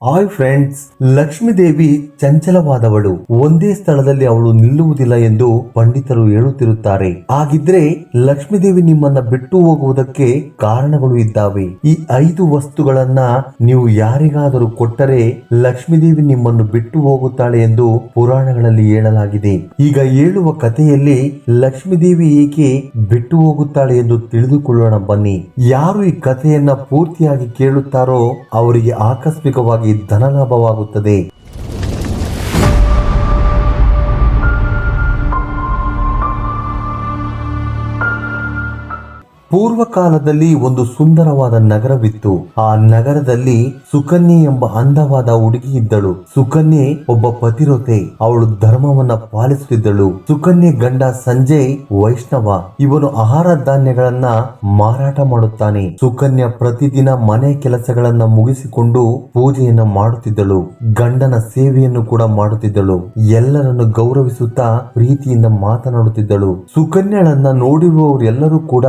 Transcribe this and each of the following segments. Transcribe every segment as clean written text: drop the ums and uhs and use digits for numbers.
Hi friends, Lakshmi Devi ಚಂಚಲವಾದವಳು. ಒಂದೇ ಸ್ಥಳದಲ್ಲಿ ಅವಳು ನಿಲ್ಲುವುದಿಲ್ಲ ಎಂದು ಪಂಡಿತರು ಹೇಳುತ್ತಿರುತ್ತಾರೆ. ಹಾಗಿದ್ರೆ ಲಕ್ಷ್ಮೀ ದೇವಿ ನಿಮ್ಮನ್ನ ಬಿಟ್ಟು ಹೋಗುವುದಕ್ಕೆ ಕಾರಣಗಳು ಇದ್ದಾವೆ. ಈ 5 ವಸ್ತುಗಳನ್ನ ನೀವು ಯಾರಿಗಾದರೂ ಕೊಟ್ಟರೆ ಲಕ್ಷ್ಮೀ ದೇವಿ ನಿಮ್ಮನ್ನು ಬಿಟ್ಟು ಹೋಗುತ್ತಾಳೆ ಎಂದು ಪುರಾಣಗಳಲ್ಲಿ ಹೇಳಲಾಗಿದೆ. ಈಗ ಹೇಳುವ ಕಥೆಯಲ್ಲಿ ಲಕ್ಷ್ಮೀ ದೇವಿ ಏಕೆ ಬಿಟ್ಟು ಹೋಗುತ್ತಾಳೆ ಎಂದು ತಿಳಿದುಕೊಳ್ಳೋಣ ಬನ್ನಿ. ಯಾರು ಈ ಕಥೆಯನ್ನ ಪೂರ್ತಿಯಾಗಿ ಕೇಳುತ್ತಾರೋ ಅವರಿಗೆ ಆಕಸ್ಮಿಕವಾಗಿ ಧನಲಾಭವಾಗುತ್ತದೆ. ಪೂರ್ವ ಕಾಲದಲ್ಲಿ ಒಂದು ಸುಂದರವಾದ ನಗರವಿತ್ತು. ಆ ನಗರದಲ್ಲಿ ಸುಕನ್ಯೆ ಎಂಬ ಅಂದವಾದ ಹುಡುಗಿ ಇದ್ದಳು. ಸುಕನ್ಯೆ ಒಬ್ಬ ಪತಿರೋತೆ. ಅವಳು ಧರ್ಮವನ್ನ ಪಾಲಿಸುತ್ತಿದ್ದಳು. ಸುಕನ್ಯೆ ಗಂಡ ಸಂಜಯ್ ವೈಷ್ಣವ. ಇವನು ಆಹಾರ ಧಾನ್ಯಗಳನ್ನ ಮಾರಾಟ ಮಾಡುತ್ತಾನೆ. ಸುಕನ್ಯಾ ಪ್ರತಿದಿನ ಮನೆ ಕೆಲಸಗಳನ್ನ ಮುಗಿಸಿಕೊಂಡು ಪೂಜೆಯನ್ನ ಮಾಡುತ್ತಿದ್ದಳು. ಗಂಡನ ಸೇವೆಯನ್ನು ಕೂಡ ಮಾಡುತ್ತಿದ್ದಳು. ಎಲ್ಲರನ್ನು ಗೌರವಿಸುತ್ತಾ ಪ್ರೀತಿಯಿಂದ ಮಾತನಾಡುತ್ತಿದ್ದಳು. ಸುಕನ್ಯಳನ್ನ ನೋಡಿರುವವರೆಲ್ಲರೂ ಕೂಡ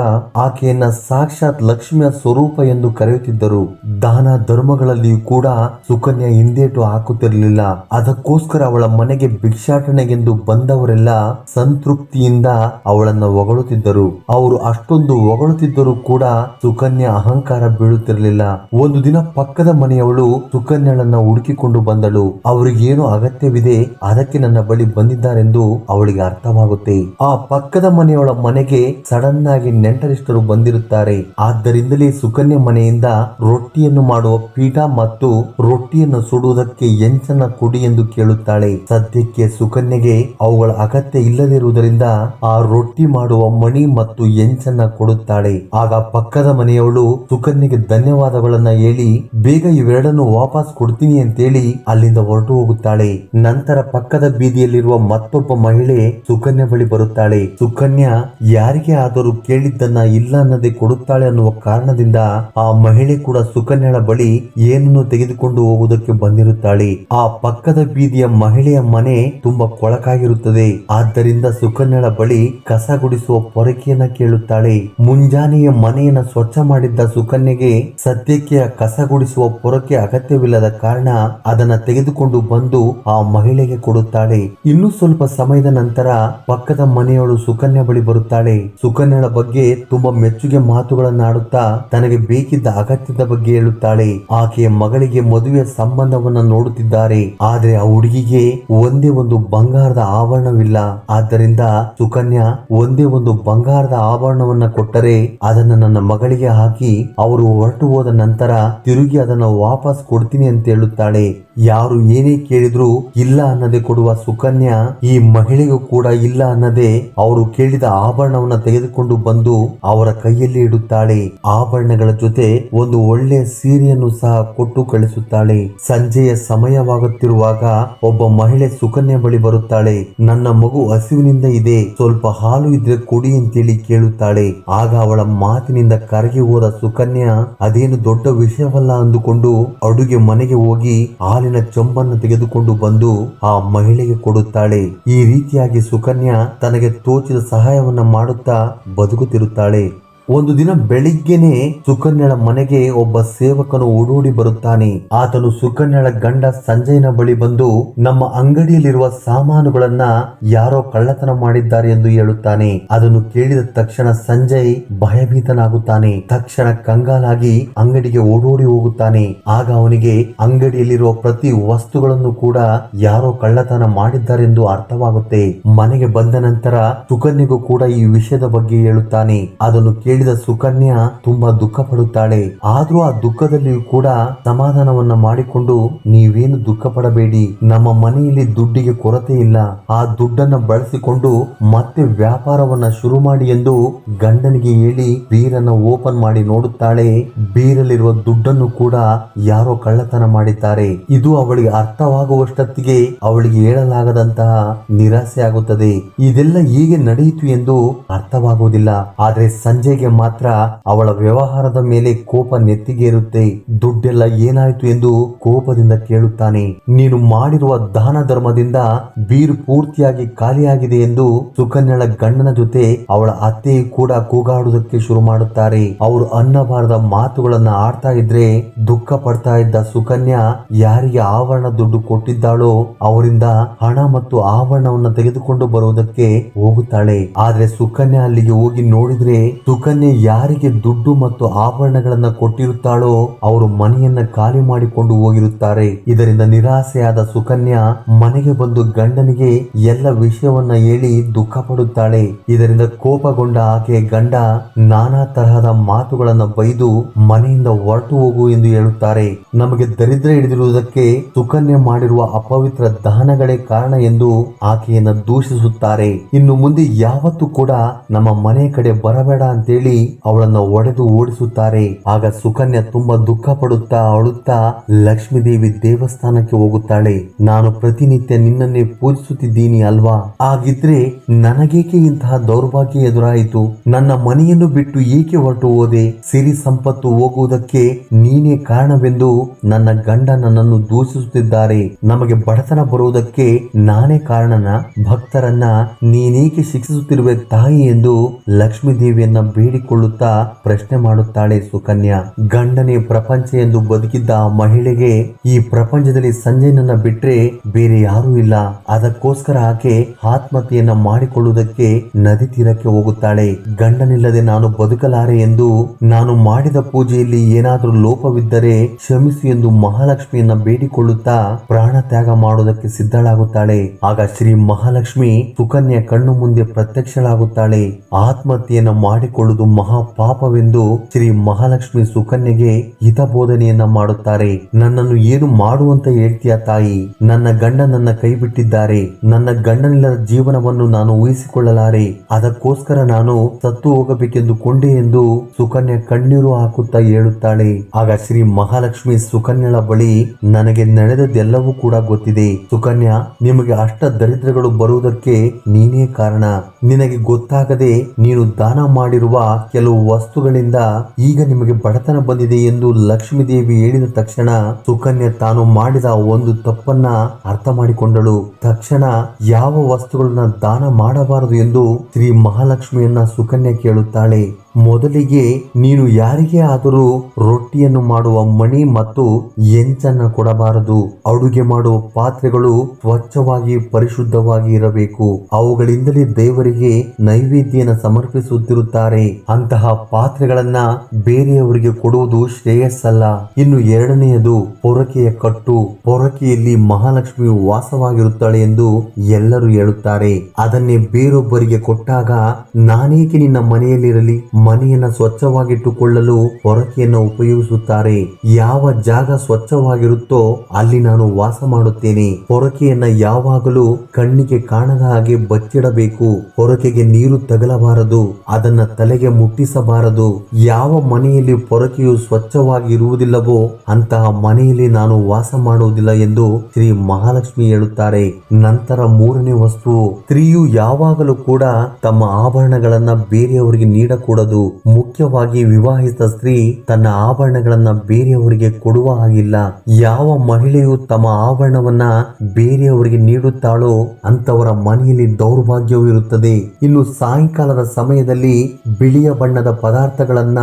ಆಕೆಯನ್ನ ಸಾಕ್ಷಾತ್ ಲಕ್ಷ್ಮಿಯ ಸ್ವರೂಪ ಎಂದು ಕರೆಯುತ್ತಿದ್ದರು. ದಾನ ಧರ್ಮಗಳಲ್ಲಿಯೂ ಕೂಡ ಸುಕನ್ಯಾ ಹಿಂದೇಟು ಹಾಕುತ್ತಿರಲಿಲ್ಲ. ಅದಕ್ಕೋಸ್ಕರ ಅವಳ ಮನೆಗೆ ಭಿಕ್ಷಾಟನೆಗೆಂದು ಬಂದವರೆಲ್ಲ ಸಂತೃಪ್ತಿಯಿಂದ ಅವಳನ್ನ ಹೊಗಳುತ್ತಿದ್ದರು. ಅವರು ಅಷ್ಟೊಂದು ಹೊಗಳುತ್ತಿದ್ದರೂ ಕೂಡ ಸುಕನ್ಯಾ ಅಹಂಕಾರ ಬೀಳುತ್ತಿರಲಿಲ್ಲ. ಒಂದು ದಿನ ಪಕ್ಕದ ಮನೆಯವಳು ಸುಕನ್ಯಳನ್ನ ಹುಡುಕಿಕೊಂಡು ಬಂದಳು. ಅವರಿಗೇನು ಅಗತ್ಯವಿದೆ, ಅದಕ್ಕೆ ನನ್ನ ಬಳಿ ಬಂದಿದ್ದಾರೆಂದು ಅವಳಿಗೆ ಅರ್ಥವಾಗುತ್ತೆ. ಆ ಪಕ್ಕದ ಮನೆಯವಳ ಮನೆಗೆ ಸಡನ್ ಆಗಿ ನೆಂಟರಿಷ್ಟರು ಬಂದಿರುತ್ತಾರೆ. ಆದ್ದರಿಂದಲೇ ಸುಕನ್ಯಾ ಮನೆಯಿಂದ ರೊಟ್ಟಿಯನ್ನು ಮಾಡುವ ಪೀಠ ಮತ್ತು ರೊಟ್ಟಿಯನ್ನು ಸುಡುವುದಕ್ಕೆ ಎಂಚನ್ನ ಕೊಡಿ ಎಂದು ಕೇಳುತ್ತಾಳೆ. ಸದ್ಯಕ್ಕೆ ಸುಕನ್ಯೆಗೆ ಅವುಗಳ ಅಗತ್ಯ ಇಲ್ಲದಿರುವುದರಿಂದ ಆ ರೊಟ್ಟಿ ಮಾಡುವ ಮಣಿ ಮತ್ತು ಎಂಚನ್ನ ಕೊಡುತ್ತಾಳೆ. ಆಗ ಪಕ್ಕದ ಮನೆಯವಳು ಸುಕನ್ಯೆಗೆ ಧನ್ಯವಾದಗಳನ್ನ ಹೇಳಿ ಬೇಗ ಇವೆರಡನ್ನು ವಾಪಸ್ ಕೊಡ್ತೀನಿ ಅಂತೇಳಿ ಅಲ್ಲಿಂದ ಹೊರಟು ಹೋಗುತ್ತಾಳೆ. ನಂತರ ಪಕ್ಕದ ಬೀದಿಯಲ್ಲಿರುವ ಮತ್ತೊಬ್ಬ ಮಹಿಳೆ ಸುಕನ್ಯಾ ಬಳಿ ಬರುತ್ತಾಳೆ. ಸುಕನ್ಯಾ ಯಾರಿಗೆ ಆದರೂ ಕೇಳಿದ್ದನ್ನ ಇಲ್ಲ ಅನ್ನದೆ ಕೊಡುತ್ತಾಳೆ ಅನ್ನುವ ಕಾರಣದಿಂದ ಆ ಮಹಿಳೆ ಕೂಡ ಸುಕನ್ಯಳ ಬಳಿ ಏನನ್ನು ತೆಗೆದುಕೊಂಡು ಹೋಗುವುದಕ್ಕೆ ಬಂದಿರುತ್ತಾಳೆ. ಆ ಪಕ್ಕದ ಬೀದಿಯ ಮಹಿಳೆಯ ಮನೆ ತುಂಬಾ ಕೊಳಕಾಗಿರುತ್ತದೆ. ಆದ್ದರಿಂದ ಸುಕನ್ಯಳ ಬಳಿ ಕಸ ಗುಡಿಸುವ ಪೊರಕೆಯನ್ನ ಕೇಳುತ್ತಾಳೆ. ಮುಂಜಾನೆಯ ಮನೆಯನ್ನ ಸ್ವಚ್ಛ ಮಾಡಿದ್ದ ಸುಕನ್ಯೆಗೆ ಸದ್ಯಕ್ಕೆ ಕಸ ಗುಡಿಸುವ ಪೊರಕೆ ಅಗತ್ಯವಿಲ್ಲದ ಕಾರಣ ಅದನ್ನ ತೆಗೆದುಕೊಂಡು ಬಂದು ಆ ಮಹಿಳೆಗೆ ಕೊಡುತ್ತಾಳೆ. ಇನ್ನು ಸ್ವಲ್ಪ ಸಮಯದ ನಂತರ ಪಕ್ಕದ ಮನೆಯವಳು ಸುಕನ್ಯಾ ಬಳಿ ಬರುತ್ತಾಳೆ. ಸುಕನ್ಯಳ ಬಗ್ಗೆ ತುಂಬಾ ಮೆಚ್ಚುಗೆ ಮಾತುಗಳನ್ನಾಡುತ್ತಾ ತನಗೆ ಬೇಕಿದ್ದ ಅಗತ್ಯದ ಬಗ್ಗೆ ಹೇಳುತ್ತಾಳೆ. ಆಕೆಯ ಮಗಳಿಗೆ ಮದುವೆಯ ಸಂಬಂಧವನ್ನ ನೋಡುತ್ತಿದ್ದಾರೆ. ಆದ್ರೆ ಆ ಹುಡುಗಿಗೆ ಒಂದೇ ಒಂದು ಬಂಗಾರದ ಆಭರಣವಿಲ್ಲ. ಆದ್ದರಿಂದ ಸುಕನ್ಯಾ ಒಂದೇ ಒಂದು ಬಂಗಾರದ ಆಭರಣವನ್ನ ಕೊಟ್ಟರೆ ಅದನ್ನ ನನ್ನ ಮಗಳಿಗೆ ಹಾಕಿ ಅವರು ಹೊರಟು ಹೋದ ನಂತರ ತಿರುಗಿ ಅದನ್ನ ವಾಪಸ್ ಕೊಡ್ತೀನಿ ಅಂತ ಹೇಳುತ್ತಾಳೆ. ಯಾರು ಏನೇ ಕೇಳಿದ್ರು ಇಲ್ಲ ಅನ್ನದೆ ಕೊಡುವ ಸುಕನ್ಯಾ ಈ ಮಹಿಳೆಗೂ ಕೂಡ ಇಲ್ಲ ಅನ್ನದೆ ಅವರು ಕೇಳಿದ ಆಭರಣವನ್ನ ತೆಗೆದುಕೊಂಡು ಬಂದು ಅವರ ಕೈಯಲ್ಲಿ ಇಡುತ್ತಾಳೆ. ಆಭರಣಗಳ ಜೊತೆ ಒಂದು ಒಳ್ಳೆಯ ಸೀರೆಯನ್ನು ಸಹ ಕೊಟ್ಟು ಕಳಿಸುತ್ತಾಳೆ. ಸಂಜೆಯ ಸಮಯವಾಗುತ್ತಿರುವಾಗ ಒಬ್ಬ ಮಹಿಳೆ ಸುಕನ್ಯಾ ಬಳಿ ಬರುತ್ತಾಳೆ. ನನ್ನ ಮಗು ಹಸಿವಿನಿಂದ ಇದೆ, ಸ್ವಲ್ಪ ಹಾಲು ಇದ್ರೆ ಕೊಡಿ ಅಂತೇಳಿ ಕೇಳುತ್ತಾಳೆ. ಆಗ ಅವಳ ಮಾತಿನಿಂದ ಕರಗಿ ಹೋದ ಸುಕನ್ಯಾ ಅದೇನು ದೊಡ್ಡ ವಿಷಯವಲ್ಲ ಅಂದುಕೊಂಡು ಅಡುಗೆ ಮನೆಗೆ ಹೋಗಿ ಹಾಲಿನ ಚೊಂಬನ್ನು ತೆಗೆದುಕೊಂಡು ಬಂದು ಆ ಮಹಿಳೆಗೆ ಕೊಡುತ್ತಾಳೆ. ಈ ರೀತಿಯಾಗಿ ಸುಕನ್ಯಾ ತನಗೆ ತೋಚಿದ ಸಹಾಯವನ್ನ ಮಾಡುತ್ತಾ ಬದುಕುತ್ತಿರುತ್ತಾಳೆ. ಒಂದು ದಿನ ಬೆಳಿಗ್ಗೆನೆ ಸುಕನ್ಯಳ ಮನೆಗೆ ಒಬ್ಬ ಸೇವಕನು ಓಡೋಡಿ ಬರುತ್ತಾನೆ. ಆತನು ಸುಕನ್ಯಳ ಗಂಡ ಸಂಜಯನ ಬಳಿ ಬಂದು ನಮ್ಮ ಅಂಗಡಿಯಲ್ಲಿರುವ ಸಾಮಾನುಗಳನ್ನ ಯಾರೋ ಕಳ್ಳತನ ಮಾಡಿದ್ದಾರೆ ಎಂದು ಹೇಳುತ್ತಾನೆ. ಅದನ್ನು ಕೇಳಿದ ತಕ್ಷಣ ಸಂಜಯ್ ಭಯಭೀತನಾಗುತ್ತಾನೆ. ತಕ್ಷಣ ಕಂಗಾಲಾಗಿ ಅಂಗಡಿಗೆ ಓಡೋಡಿ ಹೋಗುತ್ತಾನೆ. ಆಗ ಅವನಿಗೆ ಅಂಗಡಿಯಲ್ಲಿರುವ ಪ್ರತಿ ವಸ್ತುಗಳನ್ನು ಕೂಡ ಯಾರೋ ಕಳ್ಳತನ ಮಾಡಿದ್ದಾರೆಂದು ಅರ್ಥವಾಗುತ್ತೆ. ಮನೆಗೆ ಬಂದ ನಂತರ ಸುಕನ್ಯೆಗೂ ಕೂಡ ಈ ವಿಷಯದ ಬಗ್ಗೆ ಹೇಳುತ್ತಾನೆ. ಅದನ್ನು ಕೇಳಿದ ಸುಕನ್ಯಾ ತುಂಬಾ ದುಃಖ ಪಡುತ್ತಾಳೆ. ಆದ್ರೂ ಆ ದುಃಖದಲ್ಲಿಯೂ ಕೂಡ ಸಮಾಧಾನವನ್ನ ಮಾಡಿಕೊಂಡು ನೀವೇನು ದುಃಖ ಪಡಬೇಡಿ, ನಮ್ಮ ಮನೆಯಲ್ಲಿ ದುಡ್ಡಿಗೆ ಕೊರತೆ ಇಲ್ಲ, ಆ ದುಡ್ಡನ್ನ ಬಳಸಿಕೊಂಡು ಮತ್ತೆ ವ್ಯಾಪಾರವನ್ನ ಶುರು ಮಾಡಿ ಎಂದು ಗಂಡನಿಗೆ ಹೇಳಿ ಬೀರನ್ನ ಓಪನ್ ಮಾಡಿ ನೋಡುತ್ತಾಳೆ. ಬೀರಲ್ಲಿರುವ ದುಡ್ಡನ್ನು ಕೂಡ ಯಾರೋ ಕಳ್ಳತನ ಮಾಡಿದ್ದಾರೆ. ಇದು ಅವಳಿಗೆ ಅರ್ಥವಾಗುವಷ್ಟೊತ್ತಿಗೆ ಅವಳಿಗೆ ಹೇಳಲಾಗದಂತಹ ನಿರಾಸೆ ಆಗುತ್ತದೆ. ಇದೆಲ್ಲ ಹೀಗೆ ನಡೆಯಿತು ಎಂದು ಅರ್ಥವಾಗುವುದಿಲ್ಲ. ಆದ್ರೆ ಸಂಜೆಗೆ ಸುಕನ್ಯೆಗೆ ಮಾತ್ರ ಅವಳ ವ್ಯವಹಾರದ ಮೇಲೆ ಕೋಪ ನೆತ್ತಿಗೇರುತ್ತೆ. ದುಡ್ಡೆಲ್ಲ ಏನಾಯ್ತು ಎಂದು ಕೋಪದಿಂದ ಕೇಳುತ್ತಾನೆ. ನೀನು ಮಾಡಿರುವ ದಾನ ಧರ್ಮದಿಂದ ಬೀರು ಪೂರ್ತಿಯಾಗಿ ಖಾಲಿಯಾಗಿದೆ ಎಂದು ಸುಕನ್ಯಳ ಗಂಡನ ಜೊತೆ ಅವಳ ಅತ್ತೆಯು ಕೂಡ ಕೂಗಾಡುವುದಕ್ಕೆ ಶುರು ಮಾಡುತ್ತಾರೆ. ಅವರು ಅನ್ನಬಾರದ ಮಾತುಗಳನ್ನ ಆಡ್ತಾ ಇದ್ರೆ ದುಃಖ ಪಡ್ತಾ ಇದ್ದ ಸುಕನ್ಯಾ ಯಾರಿಗೆ ಆಭರಣ ದುಡ್ಡು ಕೊಟ್ಟಿದ್ದಾಳೋ ಅವರಿಂದ ಹಣ ಮತ್ತು ಆಭರಣವನ್ನ ತೆಗೆದುಕೊಂಡು ಬರುವುದಕ್ಕೆ ಹೋಗುತ್ತಾಳೆ. ಆದ್ರೆ ಸುಕನ್ಯಾ ಅಲ್ಲಿಗೆ ಹೋಗಿ ನೋಡಿದ್ರೆ ಸುಕನ್ಯಾ ಯಾರಿಗೆ ದುಡ್ಡು ಮತ್ತು ಆಭರಣಗಳನ್ನ ಕೊಟ್ಟಿರುತ್ತಾಳೋ ಅವರು ಮನೆಯನ್ನ ಖಾಲಿ ಮಾಡಿಕೊಂಡು ಹೋಗಿರುತ್ತಾರೆ. ಇದರಿಂದ ನಿರಾಸೆಯಾದ ಸುಕನ್ಯಾ ಮನೆಗೆ ಬಂದು ಗಂಡನಿಗೆ ಎಲ್ಲ ವಿಷಯವನ್ನ ಹೇಳಿ ದುಃಖ ಪಡುತ್ತಾಳೆ. ಇದರಿಂದ ಕೋಪಗೊಂಡ ಆಕೆಯ ಗಂಡ ನಾನಾ ತರಹದ ಮಾತುಗಳನ್ನ ಬೈದು ಮನೆಯಿಂದ ಹೊರಟು ಹೋಗು ಎಂದು ಹೇಳುತ್ತಾರೆ. ನಮಗೆ ದರಿದ್ರ ಹಿಡಿದಿರುವುದಕ್ಕೆ ಸುಕನ್ಯಾ ಮಾಡಿರುವ ಅಪವಿತ್ರ ದಾನಗಳೇ ಕಾರಣ ಎಂದು ಆಕೆಯನ್ನ ದೂಷಿಸುತ್ತಾರೆ. ಇನ್ನು ಮುಂದೆ ಯಾವತ್ತೂ ಕೂಡ ನಮ್ಮ ಮನೆ ಕಡೆ ಬರಬೇಡ ಅಂತೇಳಿ ಅವಳನ್ನ ಒಡೆದು ಓಡಿಸುತ್ತಾರೆ. ಆಗ ಸುಕನ್ಯಾ ತುಂಬಾ ದುಃಖ ಪಡುತ್ತಾ ಅಳುತ್ತಾ ಲಕ್ಷ್ಮೀ ದೇವಿ ದೇವಸ್ಥಾನಕ್ಕೆ ಹೋಗುತ್ತಾಳೆ. ನಾನು ಪ್ರತಿನಿತ್ಯ ನಿನ್ನನ್ನೇ ಪೂಜಿಸುತ್ತಿದ್ದೀನಿ ಅಲ್ವಾ, ಹಾಗಿದ್ರೆ ನನಗೇಕೆ ಇಂತಹ ದೌರ್ಭಾಗ್ಯ ಎದುರಾಯಿತು? ನನ್ನ ಮನೆಯನ್ನು ಬಿಟ್ಟು ಏಕೆ ಹೊರಟು ಹೋದೆ? ಸಿರಿ ಸಂಪತ್ತು ಹೋಗುವುದಕ್ಕೆ ನೀನೇ ಕಾರಣವೆಂದು ನನ್ನ ಗಂಡ ನನ್ನನ್ನು ದೂಷಿಸುತ್ತಿದ್ದಾರೆ. ನಮಗೆ ಬಡತನ ಬರುವುದಕ್ಕೆ ನಾನೇ ಕಾರಣನ? ಭಕ್ತರನ್ನ ನೀನೇಕೆ ಶಿಕ್ಷಿಸುತ್ತಿರುವೆ ತಾಯಿ ಎಂದು ಲಕ್ಷ್ಮೀ ದೇವಿಯನ್ನ ಬೇಡಿಕೊಳ್ಳುತ್ತಾ ಪ್ರಶ್ನೆ ಮಾಡುತ್ತಾಳೆ ಸುಕನ್ಯಾ. ಗಂಡನೇ ಪ್ರಪಂಚ ಎಂದು ಬದುಕಿದ್ದ ಆ ಮಹಿಳೆಗೆ ಈ ಪ್ರಪಂಚದಲ್ಲಿ ಸಂಜಯನನ್ನ ಬಿಟ್ರೆ ಬೇರೆ ಯಾರೂ ಇಲ್ಲ. ಅದಕ್ಕೋಸ್ಕರ ಆಕೆ ಆತ್ಮಹತ್ಯೆಯನ್ನ ಮಾಡಿಕೊಳ್ಳುವುದಕ್ಕೆ ನದಿ ತೀರಕ್ಕೆ ಹೋಗುತ್ತಾಳೆ. ಗಂಡನಿಲ್ಲದೆ ನಾನು ಬದುಕಲಾರೆ ಎಂದು, ನಾನು ಮಾಡಿದ ಪೂಜೆಯಲ್ಲಿ ಏನಾದರೂ ಲೋಪವಿದ್ದರೆ ಕ್ಷಮಿಸು ಎಂದು ಮಹಾಲಕ್ಷ್ಮಿಯನ್ನ ಬೇಡಿಕೊಳ್ಳುತ್ತಾ ಪ್ರಾಣ ತ್ಯಾಗ ಮಾಡುವುದಕ್ಕೆ ಸಿದ್ಧಳಾಗುತ್ತಾಳೆ. ಆಗ ಶ್ರೀ ಮಹಾಲಕ್ಷ್ಮಿ ಸುಕನ್ಯಾ ಕಣ್ಣು ಮುಂದೆ ಪ್ರತ್ಯಕ್ಷಳಾಗುತ್ತಾಳೆ. ಆತ್ಮಹತ್ಯೆಯನ್ನ ಮಾಡಿಕೊಳ್ಳುವುದು ಮಹಾ ಪಾಪವೆಂದು ಶ್ರೀ ಮಹಾಲಕ್ಷ್ಮಿ ಸುಕನ್ಯೆಗೆ ಹಿತಬೋಧನೆಯನ್ನ ಮಾಡುತ್ತಾರೆ. ನನ್ನನ್ನು ಏನು ಮಾಡುವಂತ ಹೇಳ್ತೀಯ ತಾಯಿ? ನನ್ನ ಗಂಡ ನನ್ನ ಕೈ ಬಿಟ್ಟಿದ್ದಾರೆ. ನನ್ನ ಗಂಡನಿಲ್ಲದ ಜೀವನವನ್ನು ನಾನು ಊಹಿಸಿಕೊಳ್ಳಲಾರೆ. ಅದಕ್ಕೋಸ್ಕರ ನಾನು ಸತ್ತು ಹೋಗಬೇಕೆಂದು ಕೊಂಡೆ ಎಂದು ಸುಕನ್ಯಾ ಕಣ್ಣೀರು ಹಾಕುತ್ತಾ ಹೇಳುತ್ತಾಳೆ. ಆಗ ಶ್ರೀ ಮಹಾಲಕ್ಷ್ಮಿ ಸುಕನ್ಯಳ ಬಳಿ ನನಗೆ ನಡೆದದ್ದೆಲ್ಲವೂ ಕೂಡ ಗೊತ್ತಿದೆ. ಸುಕನ್ಯಾ, ನಿಮಗೆ ಅಷ್ಟ ದರಿದ್ರಗಳು ಬರುವುದಕ್ಕೆ ನೀನೇ ಕಾರಣ. ನಿನಗೆ ಗೊತ್ತಾಗದೆ ನೀನು ದಾನ ಮಾಡಿರುವ ಕೆಲವು ವಸ್ತುಗಳಿಂದ ಈಗ ನಿಮಗೆ ಬಡತನ ಬಂದಿದೆ ಎಂದು ಲಕ್ಷ್ಮೀ ದೇವಿ ಹೇಳಿದ ತಕ್ಷಣ ಸುಕನ್ಯಾ ತಾನು ಮಾಡಿದ ಒಂದು ತಪ್ಪನ್ನ ಅರ್ಥ ಮಾಡಿಕೊಂಡಳು. ತಕ್ಷಣ ಯಾವ ವಸ್ತುಗಳನ್ನ ದಾನ ಮಾಡಬಾರದು ಎಂದು ಶ್ರೀ ಮಹಾಲಕ್ಷ್ಮಿಯನ್ನ ಸುಕನ್ಯಾ ಕೇಳುತ್ತಾಳೆ. ಮೊದಲಿಗೆ ನೀನು ಯಾರಿಗೇ ಆದರೂ ರೊಟ್ಟಿಯನ್ನು ಮಾಡುವ ಮಣಿ ಮತ್ತು ಎಂಚನ್ನ ಕೊಡಬಾರದು. ಅಡುಗೆ ಮಾಡುವ ಪಾತ್ರೆಗಳು ಸ್ವಚ್ಛವಾಗಿ ಪರಿಶುದ್ಧವಾಗಿ ಇರಬೇಕು. ಅವುಗಳಿಂದಲೇ ದೇವರಿಗೆ ನೈವೇದ್ಯನ ಸಮರ್ಪಿಸುತ್ತಿರುತ್ತಾರೆ. ಅಂತಹ ಪಾತ್ರೆಗಳನ್ನ ಬೇರೆಯವರಿಗೆ ಕೊಡುವುದು ಶ್ರೇಯಸ್ಸಲ್ಲ. ಇನ್ನು ಎರಡನೆಯದು ಪೊರಕೆಯ ಕಟ್ಟು. ಪೊರಕೆಯಲ್ಲಿ ಮಹಾಲಕ್ಷ್ಮಿ ವಾಸವಾಗಿರುತ್ತಾಳೆ ಎಂದು ಎಲ್ಲರೂ ಹೇಳುತ್ತಾರೆ. ಅದನ್ನೇ ಬೇರೊಬ್ಬರಿಗೆ ಕೊಟ್ಟಾಗ ನಾನೇಕೆ ನಿನ್ನ ಮನೆಯಲ್ಲಿರಲಿ? ಮನೆಯನ್ನ ಸ್ವಚ್ಛವಾಗಿಟ್ಟುಕೊಳ್ಳಲು ಪೊರಕೆಯನ್ನು ಉಪಯೋಗಿಸುತ್ತಾರೆ. ಯಾವ ಜಾಗ ಸ್ವಚ್ಛವಾಗಿರುತ್ತೋ ಅಲ್ಲಿ ನಾನು ವಾಸ ಮಾಡುತ್ತೇನೆ. ಪೊರಕೆಯನ್ನ ಯಾವಾಗಲೂ ಕಣ್ಣಿಗೆ ಕಾಣದ ಹಾಗೆ ಬಚ್ಚಿಡಬೇಕು. ಪೊರಕೆಗೆ ನೀರು ತಗಲಬಾರದು, ಅದನ್ನ ತಲೆಗೆ ಮುಟ್ಟಿಸಬಾರದು. ಯಾವ ಮನೆಯಲ್ಲಿ ಪೊರಕೆಯು ಸ್ವಚ್ಛವಾಗಿ ಇರುವುದಿಲ್ಲವೋ ಅಂತಹ ಮನೆಯಲ್ಲಿ ನಾನು ವಾಸ ಮಾಡುವುದಿಲ್ಲ ಎಂದು ಶ್ರೀ ಮಹಾಲಕ್ಷ್ಮಿ ಹೇಳುತ್ತಾರೆ. ನಂತರ ಮೂರನೇ ವಸ್ತು, ಸ್ತ್ರೀಯು ಯಾವಾಗಲೂ ಕೂಡ ತಮ್ಮ ಆಭರಣಗಳನ್ನ ಬೇರೆಯವರಿಗೆ ನೀಡಕೂಡದು. ಮುಖ್ಯವಾಗಿ ವಿವಾಹಿತ ಸ್ತ್ರೀ ತನ್ನ ಆಭರಣಗಳನ್ನ ಬೇರೆಯವರಿಗೆ ಕೊಡುವ ಹಾಗಿಲ್ಲ. ಯಾವ ಮಹಿಳೆಯು ತಮ್ಮ ಆಭರಣವನ್ನ ಬೇರೆಯವರಿಗೆ ನೀಡುತ್ತಾಳೋ ಅಂತವರ ಮನೆಯಲ್ಲಿ ದೌರ್ಭಾಗ್ಯವೂ ಇರುತ್ತದೆ. ಇನ್ನು ಸಾಯಂಕಾಲದ ಸಮಯದಲ್ಲಿ ಬಿಳಿಯ ಬಣ್ಣದ ಪದಾರ್ಥಗಳನ್ನ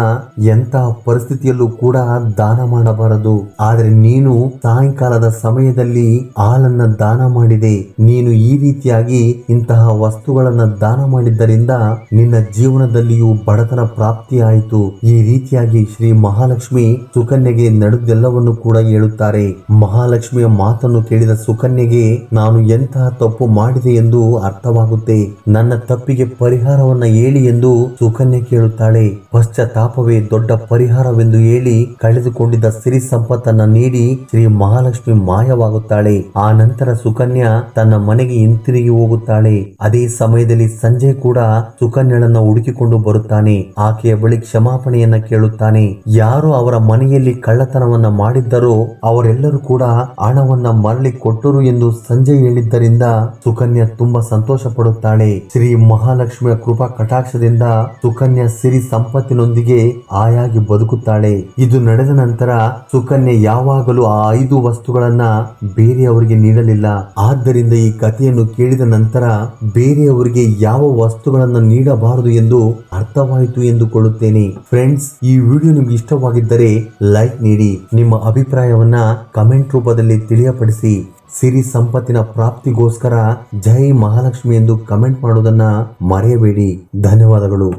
ಎಂತಹ ಪರಿಸ್ಥಿತಿಯಲ್ಲೂ ಕೂಡ ದಾನ ಮಾಡಬಾರದು. ಆದರೆ ನೀನು ಸಾಯಂಕಾಲದ ಸಮಯದಲ್ಲಿ ಹಾಲನ್ನ ದಾನ ಮಾಡಿದೆ. ನೀನು ಈ ರೀತಿಯಾಗಿ ಇಂತಹ ವಸ್ತುಗಳನ್ನ ದಾನ ಮಾಡಿದ್ದರಿಂದ ನಿನ್ನ ಜೀವನದಲ್ಲಿಯೂ ಬಡತನ ಪ್ರಾಪ್ತಿಯಾಯಿತು. ಈ ರೀತಿಯಾಗಿ ಶ್ರೀ ಮಹಾಲಕ್ಷ್ಮಿ ಸುಕನ್ಯೆಗೆ ನಡೆದೆಲ್ಲವನ್ನು ಕೂಡ ಹೇಳುತ್ತಾರೆ. ಮಹಾಲಕ್ಷ್ಮಿಯ ಮಾತನ್ನು ಕೇಳಿದ ಸುಕನ್ಯೆಗೆ ನಾನು ಎಂತಹ ತಪ್ಪು ಮಾಡಿದೆ ಎಂದು ಅರ್ಥವಾಗುತ್ತೆ. ನನ್ನ ತಪ್ಪಿಗೆ ಪರಿಹಾರವನ್ನ ಹೇಳಿ ಎಂದು ಸುಕನ್ಯೆ ಕೇಳುತ್ತಾಳೆ. ಪಶ್ಚಾತ್ತಾಪವೇ ದೊಡ್ಡ ಪರಿಹಾರವೆಂದು ಹೇಳಿ ಕಳೆದುಕೊಂಡಿದ್ದ ಸಿರಿ ಸಂಪತ್ತನ್ನ ನೀಡಿ ಶ್ರೀ ಮಹಾಲಕ್ಷ್ಮಿ ಮಾಯವಾಗುತ್ತಾಳೆ. ಆ ನಂತರ ಸುಕನ್ಯಾ ತನ್ನ ಮನೆಗೆ ಹಿಂತಿರುಗಿ ಹೋಗುತ್ತಾಳೆ. ಅದೇ ಸಮಯದಲ್ಲಿ ಸಂಜಯ್ ಕೂಡ ಸುಕನ್ಯಳನ್ನ ಹುಡುಕಿಕೊಂಡು ಬರುತ್ತಾನೆ. ಆಕೆಯ ಬಳಿ ಕ್ಷಮಾಪಣೆಯನ್ನ ಕೇಳುತ್ತಾನೆ. ಯಾರು ಅವರ ಮನೆಯಲ್ಲಿ ಕಳ್ಳತನವನ್ನ ಮಾಡಿದ್ದರೋ ಅವರೆಲ್ಲರೂ ಕೂಡ ಹಣವನ್ನ ಮರಳಿ ಕೊಟ್ಟರು ಎಂದು ಸಂಜಯ್ ಹೇಳಿದ್ದರಿಂದ ಸುಕನ್ಯಾ ತುಂಬಾ ಸಂತೋಷ ಪಡುತ್ತಾಳೆ. ಶ್ರೀ ಮಹಾಲಕ್ಷ್ಮಿಯ ಕೃಪಾ ಕಟಾಕ್ಷದಿಂದ ಸುಕನ್ಯಾ ಸಿರಿ ಸಂಪತ್ತಿನೊಂದಿಗೆ ಆಯಾಗಿ ಬದುಕುತ್ತಾಳೆ. ಇದು ನಡೆದ ನಂತರ ಸುಕನ್ಯಾ ಯಾವಾಗಲೂ ಆ 5 ವಸ್ತುಗಳನ್ನ ಬೇರೆಯವರಿಗೆ ನೀಡಲಿಲ್ಲ. ಆದ್ದರಿಂದ ಈ ಕಥೆಯನ್ನು ಕೇಳಿದ ನಂತರ ಬೇರೆಯವರಿಗೆ ಯಾವ ವಸ್ತುಗಳನ್ನ ನೀಡಬಾರದು ಎಂದು ಅರ್ಥವಾಯಿತು ಎಂದುಕೊಳ್ಳುತ್ತೇನೆ. ಫ್ರೆಂಡ್ಸ್, ಈ ವಿಡಿಯೋ ನಿಮ್ಗೆ ಇಷ್ಟವಾಗಿದ್ದರೆ ಲೈಕ್ ನೀಡಿ, ನಿಮ್ಮ ಅಭಿಪ್ರಾಯವನ್ನ ಕಮೆಂಟ್ ರೂಪದಲ್ಲಿ ತಿಳಿಯಪಡಿಸಿ. ಸಿರಿ ಸಂಪತ್ತಿನ ಪ್ರಾಪ್ತಿಗೋಸ್ಕರ ಜೈ ಮಹಾಲಕ್ಷ್ಮಿ ಎಂದು ಕಮೆಂಟ್ ಮಾಡುವುದನ್ನ ಮರೆಯಬೇಡಿ. ಧನ್ಯವಾದಗಳು.